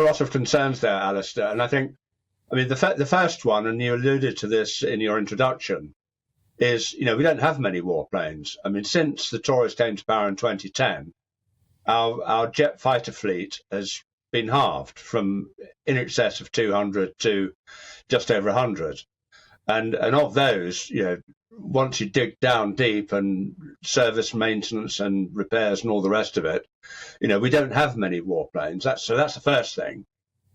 a lot of concerns there, Alistair. And I think, I mean, the first one, and you alluded to this in your introduction, is, we don't have many warplanes. I mean, since the Tories came to power in 2010, our jet fighter fleet has been halved from in excess of 200 to just over 100. And of those, once you dig down deep and service maintenance and repairs and all the rest of it, we don't have many warplanes. So that's the first thing.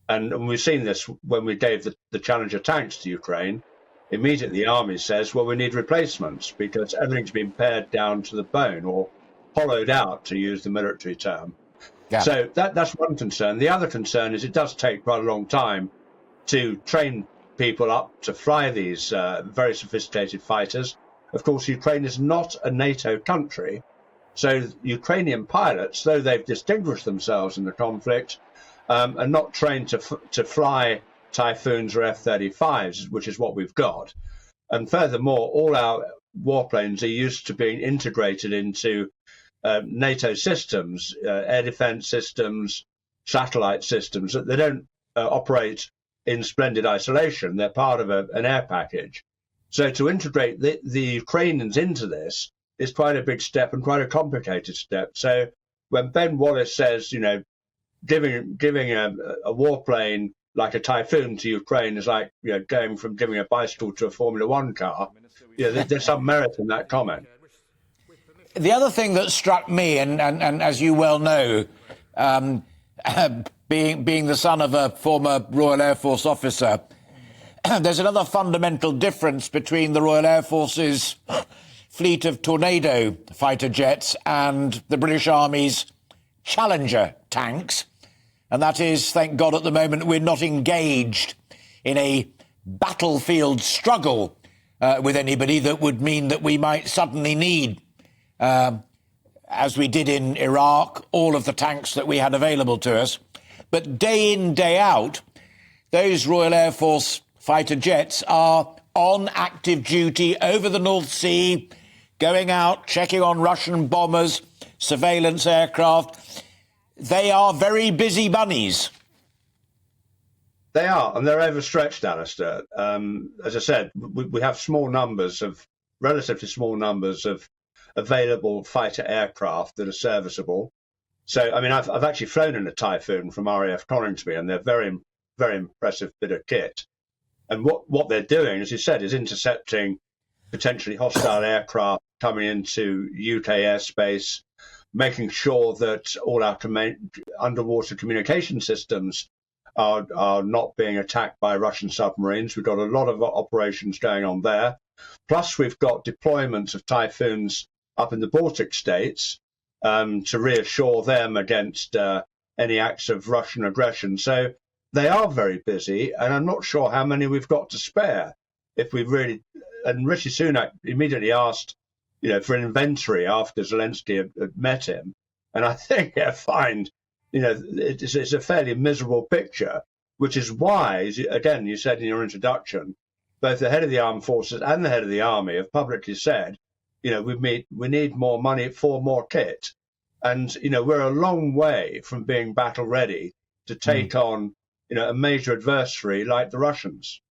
And we've seen this when we gave the Challenger tanks to Ukraine. Immediately the army says, well, we need replacements because everything's been pared down to the bone or hollowed out, to use the military term. Yeah. So that's one concern. The other concern is it does take quite a long time to train people up to fly these very sophisticated fighters. Of course, Ukraine is not a NATO country. So Ukrainian pilots, though they've distinguished themselves in the conflict, are not trained to fly Typhoons or F-35s, which is what we've got. And furthermore, all our warplanes are used to being integrated into NATO systems, air defense systems, satellite systems. They don't operate in splendid isolation. They're part of an air package. So to integrate the Ukrainians into this is quite a big step and quite a complicated step. So when Ben Wallace says, giving a warplane like a Typhoon to Ukraine is like going from giving a bicycle to a Formula One car, there's some merit in that comment. The other thing that struck me, and as you well know, being the son of a former Royal Air Force officer, there's another fundamental difference between the Royal Air Force's fleet of Tornado fighter jets and the British Army's Challenger tanks. And that is, thank God, at the moment, we're not engaged in a battlefield struggle with anybody that would mean that we might suddenly need, as we did in Iraq, all of the tanks that we had available to us. But day in, day out, those Royal Air Force fighter jets are on active duty over the North Sea, going out, checking on Russian bombers, surveillance aircraft. They are very busy bunnies. They are, and they're overstretched, Alistair. As I said, we have relatively small numbers of available fighter aircraft that are serviceable. So, I mean, I've actually flown in a Typhoon from RAF Coningsby, and they're very, very impressive bit of kit. And what they're doing, as you said, is intercepting potentially hostile aircraft coming into UK airspace, making sure that all our underwater communication systems are not being attacked by Russian submarines. We've got a lot of operations going on there. Plus, we've got deployments of Typhoons up in the Baltic states to reassure them against any acts of Russian aggression. So they are very busy, and I'm not sure how many we've got to spare. If we really, and Rishi Sunak immediately asked, for an inventory after Zelensky had met him, and I think I find, it's a fairly miserable picture, which is why, again, you said in your introduction, both the head of the armed forces and the head of the army have publicly said, we need more money for more kit, and we're a long way from being battle ready to take on a major adversary like the Russians.